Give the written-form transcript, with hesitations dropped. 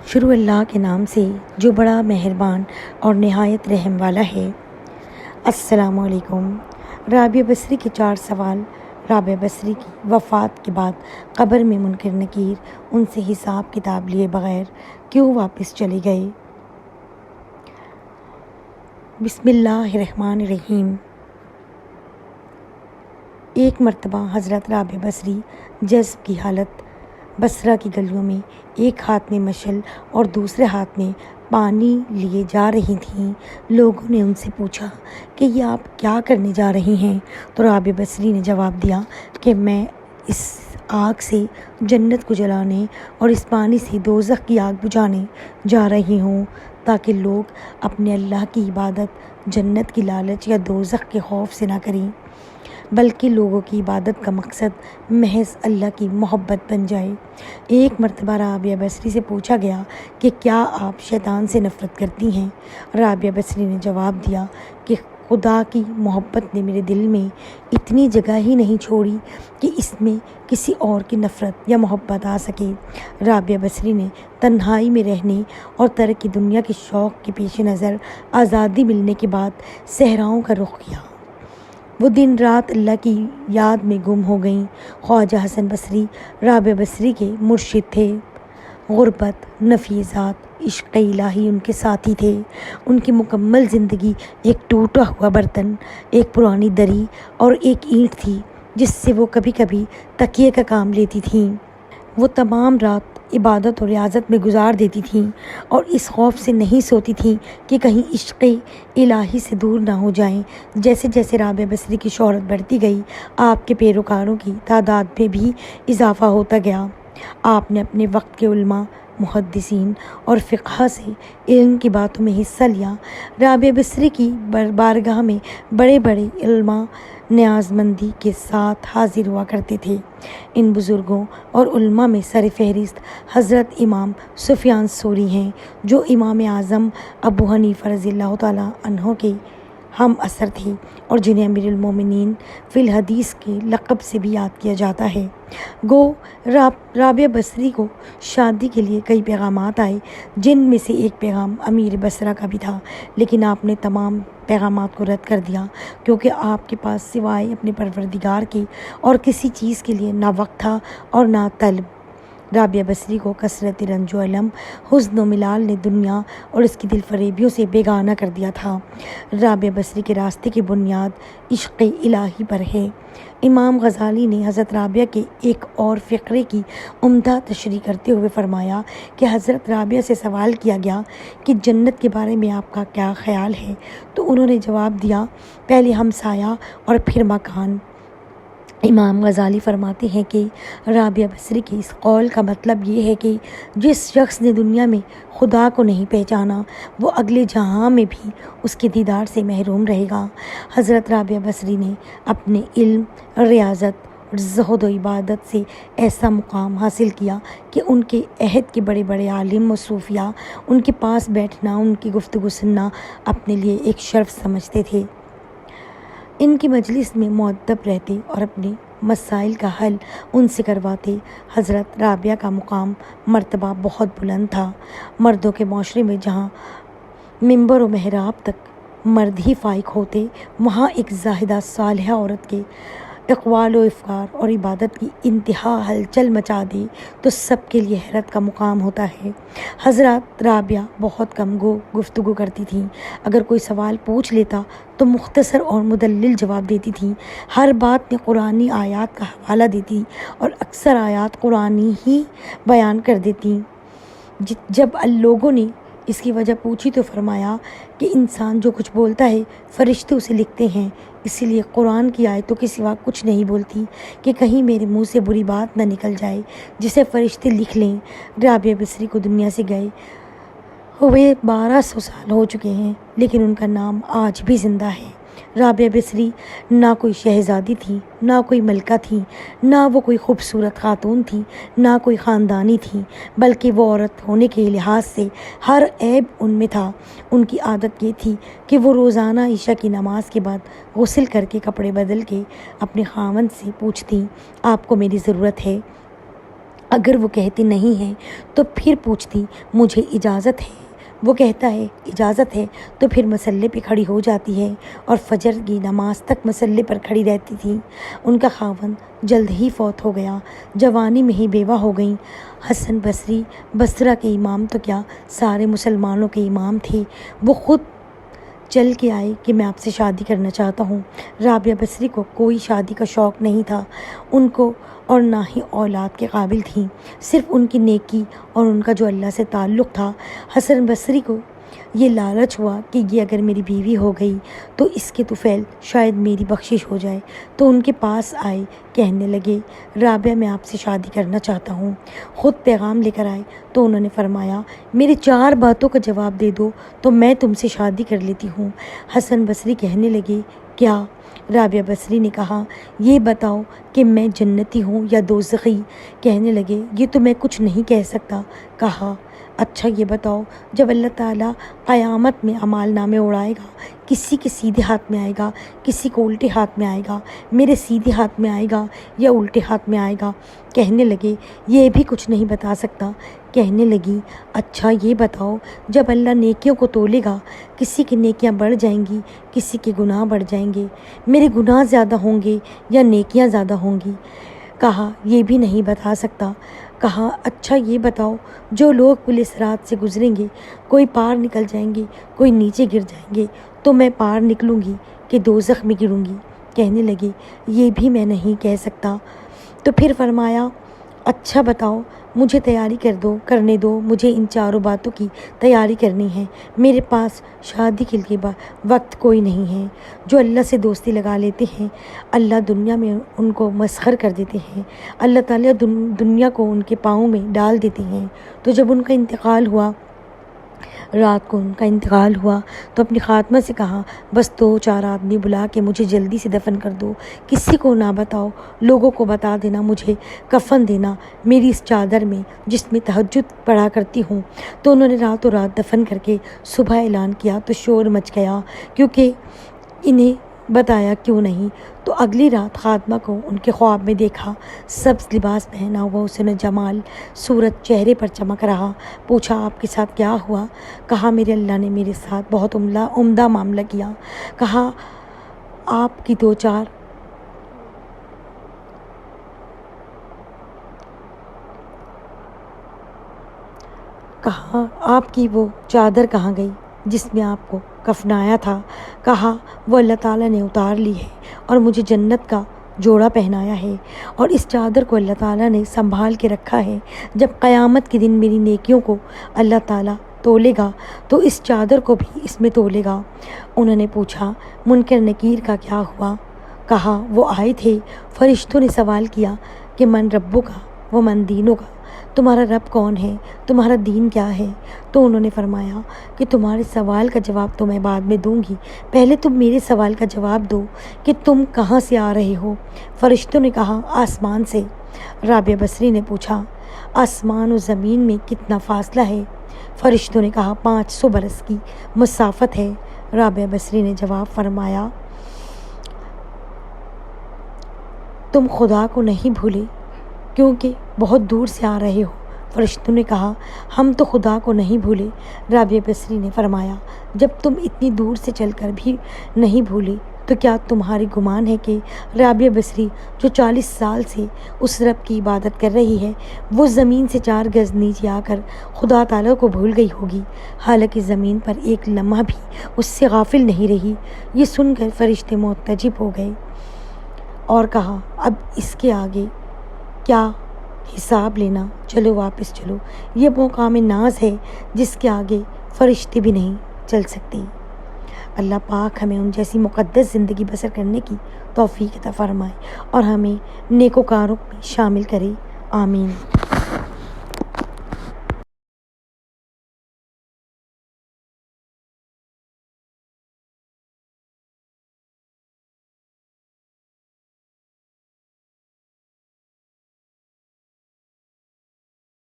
شروع اللہ کے نام سے جو بڑا مہربان اور نہایت رحم والا ہے۔ السلام علیکم۔ رابعہ بصری کے 4 سوال۔ رابعہ بصری کی وفات کے بعد قبر میں منکر نکیر ان سے حساب کتاب لیے بغیر کیوں واپس چلے گئے؟ بسم اللہ الرحمن الرحیم۔ ایک مرتبہ حضرت رابعہ بصری جذب کی حالت بصرہ کی گلیوں میں ایک ہاتھ میں مشعل اور دوسرے ہاتھ میں پانی لیے جا رہی تھیں۔ لوگوں نے ان سے پوچھا کہ یہ آپ کیا کرنے جا رہی ہیں؟ تو رابعہ بصری نے جواب دیا کہ میں اس آگ سے جنت کو جلانے اور اس پانی سے دوزخ کی آگ بجھانے جا رہی ہوں، تاکہ لوگ اپنے اللہ کی عبادت جنت کی لالچ یا دوزخ کے خوف سے نہ کریں، بلکہ لوگوں کی عبادت کا مقصد محض اللہ کی محبت بن جائے۔ ایک مرتبہ رابعہ بصری سے پوچھا گیا کہ کیا آپ شیطان سے نفرت کرتی ہیں؟ رابعہ بصری نے جواب دیا کہ خدا کی محبت نے میرے دل میں اتنی جگہ ہی نہیں چھوڑی کہ اس میں کسی اور کی نفرت یا محبت آ سکے۔ رابعہ بصری نے تنہائی میں رہنے اور ترک دنیا کے شوق کے پیش نظر آزادی ملنے کے بعد صحراؤں کا رخ کیا۔ وہ دن رات اللہ کی یاد میں گم ہو گئیں۔ خواجہ حسن بصری رابعہ بصری کے مرشد تھے۔ غربت، نفی ذات، عشق الہی ان کے ساتھی تھے۔ ان کی مکمل زندگی ایک ٹوٹا ہوا برتن، ایک پرانی دری اور ایک اینٹ تھی جس سے وہ کبھی کبھی تکیے کا کام لیتی تھیں۔ وہ تمام رات عبادت اور ریاضت میں گزار دیتی تھیں اور اس خوف سے نہیں سوتی تھیں کہ کہیں عشق الہی سے دور نہ ہو جائیں۔ جیسے جیسے رابعہ بصری کی شہرت بڑھتی گئی، آپ کے پیروکاروں کی تعداد میں بھی اضافہ ہوتا گیا۔ آپ نے اپنے وقت کے علماء، محدثین اور فقہا سے علم کی باتوں میں حصہ لیا۔ رابعہ بصری کی بارگاہ میں بڑے بڑے علماء نیاز مندی کے ساتھ حاضر ہوا کرتے تھے۔ ان بزرگوں اور علماء میں سر فہرست حضرت امام سفیان ثوری ہیں، جو امام اعظم ابو حنیفہ رضی اللہ تعالیٰ عنہ کے ہم عصر تھے اور جنہیں امیر المومنین فی الحدیث کے لقب سے بھی یاد کیا جاتا ہے۔ گو رابعہ بصری کو شادی کے لیے کئی پیغامات آئے، جن میں سے ایک پیغام امیر بصرہ کا بھی تھا، لیکن آپ نے تمام پیغامات کو رد کر دیا، کیونکہ آپ کے پاس سوائے اپنے پروردگار کے اور کسی چیز کے لیے نہ وقت تھا اور نہ طلب۔ رابعہ بصری کو کثرت رنج و الم، حزن و ملال نے دنیا اور اس کی دل فریبیوں سے بیگانہ کر دیا تھا۔ رابعہ بصری کے راستے کی بنیاد عشق الہی پر ہے۔ امام غزالی نے حضرت رابعہ کے ایک اور فقرے کی عمدہ تشریح کرتے ہوئے فرمایا کہ حضرت رابعہ سے سوال کیا گیا کہ جنت کے بارے میں آپ کا کیا خیال ہے، تو انہوں نے جواب دیا، پہلے ہمسایہ اور پھر مکان۔ امام غزالی فرماتے ہیں کہ رابعہ بصری کے اس قول کا مطلب یہ ہے کہ جس شخص نے دنیا میں خدا کو نہیں پہچانا، وہ اگلے جہاں میں بھی اس کے دیدار سے محروم رہے گا۔ حضرت رابعہ بصری نے اپنے علم، ریاضت اور زہد و عبادت سے ایسا مقام حاصل کیا کہ ان کے عہد کے بڑے بڑے عالم و صوفیاء ان کے پاس بیٹھنا، ان کی گفتگو سننا اپنے لیے ایک شرف سمجھتے تھے۔ ان کی مجلس میں مؤدب رہتے اور اپنے مسائل کا حل ان سے کرواتے۔ حضرت رابعہ کا مقام مرتبہ بہت بلند تھا۔ مردوں کے معاشرے میں جہاں منبر و محراب تک مرد ہی فائق ہوتے، وہاں ایک زاہدہ صالحہ عورت کے اقوال و افکار اور عبادت کی انتہا ہلچل مچا دے تو سب کے لیے حیرت کا مقام ہوتا ہے۔ حضرت رابعہ بہت کم گفتگو کرتی تھیں۔ اگر کوئی سوال پوچھ لیتا تو مختصر اور مدلل جواب دیتی تھیں۔ ہر بات میں قرآنی آیات کا حوالہ دیتی اور اکثر آیات قرآنی ہی بیان کر دیتی۔ جب لوگوں نے اس کی وجہ پوچھی تو فرمایا کہ انسان جو کچھ بولتا ہے فرشتے اسے لکھتے ہیں، اسی لیے قرآن کی آیتوں کے سوا کچھ نہیں بولتی کہ کہیں میرے منہ سے بری بات نہ نکل جائے جسے فرشتے لکھ لیں۔ رابعہ بصری کو دنیا سے گئے ہوئے 1200 سال ہو چکے ہیں، لیکن ان کا نام آج بھی زندہ ہے۔ رابعہ بصری نہ کوئی شہزادی تھی، نہ کوئی ملکہ تھی، نہ وہ کوئی خوبصورت خاتون تھی، نہ کوئی خاندانی تھی، بلکہ وہ عورت ہونے کے لحاظ سے ہر عیب ان میں تھا۔ ان کی عادت یہ تھی کہ وہ روزانہ عشاء کی نماز کے بعد غسل کر کے کپڑے بدل کے اپنے خاوند سے پوچھتیں، آپ کو میری ضرورت ہے؟ اگر وہ کہتے نہیں ہیں تو پھر پوچھتی مجھے اجازت ہے، وہ کہتا ہے اجازت ہے تو پھر مسلے پہ کھڑی ہو جاتی ہے اور فجر کی نماز تک مسلے پر کھڑی رہتی تھی۔ ان کا خاوند جلد ہی فوت ہو گیا، جوانی میں ہی بیوہ ہو گئیں۔ حسن بصری بصرہ کے امام تو کیا سارے مسلمانوں کے امام تھے۔ وہ خود چل کے آئے کہ میں آپ سے شادی کرنا چاہتا ہوں۔ رابعہ بصری کو کوئی شادی کا شوق نہیں تھا ان کو، اور نہ ہی اولاد کے قابل تھیں، صرف ان کی نیکی اور ان کا جو اللہ سے تعلق تھا۔ حسن بصری کو یہ لالچ ہوا کہ یہ اگر میری بیوی ہو گئی تو اس کے طفیل شاید میری بخشش ہو جائے، تو ان کے پاس آئے، کہنے لگے رابعہ میں آپ سے شادی کرنا چاہتا ہوں۔ خود پیغام لے کر آئے تو انہوں نے فرمایا میری 4 باتوں کا جواب دے دو تو میں تم سے شادی کر لیتی ہوں۔ حسن بصری کہنے لگے کیا؟ رابعہ بصری نے کہا یہ بتاؤ کہ میں جنتی ہوں یا دوزخی؟ کہنے لگے یہ تو میں کچھ نہیں کہہ سکتا۔ کہا اچھا یہ بتاؤ جب اللہ تعالیٰ قیامت میں اعمال نامے اڑائے گا، کسی کے سیدھے ہاتھ میں آئے گا، کسی کو الٹے ہاتھ میں آئے گا، میرے سیدھے ہاتھ میں آئے گا یا الٹے ہاتھ میں آئے گا؟ کہنے لگے یہ بھی کچھ نہیں بتا سکتا۔ کہنے لگی اچھا یہ بتاؤ جب اللہ نیکیوں کو تولے گا، کسی کی نیکیاں بڑھ جائیں گی، کسی کے گناہ بڑھ جائیں گے، میرے گناہ زیادہ ہوں گے یا نیکیاں زیادہ ہوں گی؟ کہا یہ بھی نہیں بتا سکتا۔ کہا اچھا یہ بتاؤ جو لوگ پل صراط سے گزریں گے، کوئی پار نکل جائیں گے، کوئی نیچے گر جائیں گے، تو میں پار نکلوں گی کہ دوزخ میں گروں گی؟ کہنے لگے یہ بھی میں نہیں کہہ سکتا۔ تو پھر فرمایا اچھا بتاؤ مجھے تیاری کرنے دو، مجھے ان 4 باتوں کی تیاری کرنی ہے، میرے پاس شادی کے لیے وقت کوئی نہیں ہے۔ جو اللہ سے دوستی لگا لیتے ہیں اللہ دنیا میں ان کو مسخر کر دیتے ہیں، اللہ تعالیٰ دنیا کو ان کے پاؤں میں ڈال دیتے ہیں۔ تو جب ان کا انتقال ہوا، رات کو ان کا انتقال ہوا تو اپنی خاتمہ سے کہا بس 2-4 آدمی بلا کے مجھے جلدی سے دفن کر دو، کسی کو نہ بتاؤ، لوگوں کو بتا دینا مجھے کفن دینا میری اس چادر میں جس میں تہجد پڑھا کرتی ہوں۔ تو انہوں نے راتوں رات دفن کر کے صبح اعلان کیا تو شور مچ گیا، کیونکہ انہیں بتایا کیوں نہیں۔ تو اگلی رات خاتمہ کو ان کے خواب میں دیکھا، سبز لباس پہنا ہوا، حسن جمال صورت چہرے پر چمک رہا۔ پوچھا آپ کے ساتھ کیا ہوا؟ کہا میرے اللہ نے میرے ساتھ بہت عمدہ معاملہ کیا۔ کہا آپ کی 2-4 کہا آپ کی وہ چادر کہاں گئی جس میں آپ کو کفنایا تھا؟ کہا وہ اللہ تعالیٰ نے اتار لی ہے اور مجھے جنت کا جوڑا پہنایا ہے، اور اس چادر کو اللہ تعالیٰ نے سنبھال کے رکھا ہے۔ جب قیامت کے دن میری نیکیوں کو اللہ تعالیٰ تولے گا تو اس چادر کو بھی اس میں تولے گا۔ انہوں نے پوچھا منکر نکیر کا کیا ہوا؟ کہا وہ آئے تھے، فرشتوں نے سوال کیا کہ من ربوں کا وہ من دینوں کا، تمہارا رب کون ہے، تمہارا دین کیا ہے؟ تو انہوں نے فرمایا کہ تمہارے سوال کا جواب تو میں بعد میں دوں گی، پہلے تم میرے سوال کا جواب دو کہ تم کہاں سے آ رہے ہو؟ فرشتوں نے کہا آسمان سے۔ رابعہ بصری نے پوچھا آسمان و زمین میں کتنا فاصلہ ہے؟ فرشتوں نے کہا 500 برس کی مسافت ہے۔ رابعہ بصری نے جواب فرمایا تم خدا کو نہیں بھولے کیونکہ بہت دور سے آ رہے ہو؟ فرشتوں نے کہا ہم تو خدا کو نہیں بھولے۔ رابعہ بصری نے فرمایا جب تم اتنی دور سے چل کر بھی نہیں بھولے تو کیا تمہاری گمان ہے کہ رابعہ بصری جو 40 سال سے اس رب کی عبادت کر رہی ہے وہ زمین سے 4 گز نیچے آ کر خدا تعالیٰ کو بھول گئی ہوگی؟ حالانکہ زمین پر ایک لمحہ بھی اس سے غافل نہیں رہی۔ یہ سن کر فرشتے معتجب ہو گئے اور کہا اب اس کے آگے کیا حساب لینا، چلو واپس چلو، یہ مقام ناز ہے جس کے آگے فرشتے بھی نہیں چل سکتے۔ اللہ پاک ہمیں ان جیسی مقدس زندگی بسر کرنے کی توفیق عطا فرمائے اور ہمیں نیکوکاروں میں شامل کرے، آمین۔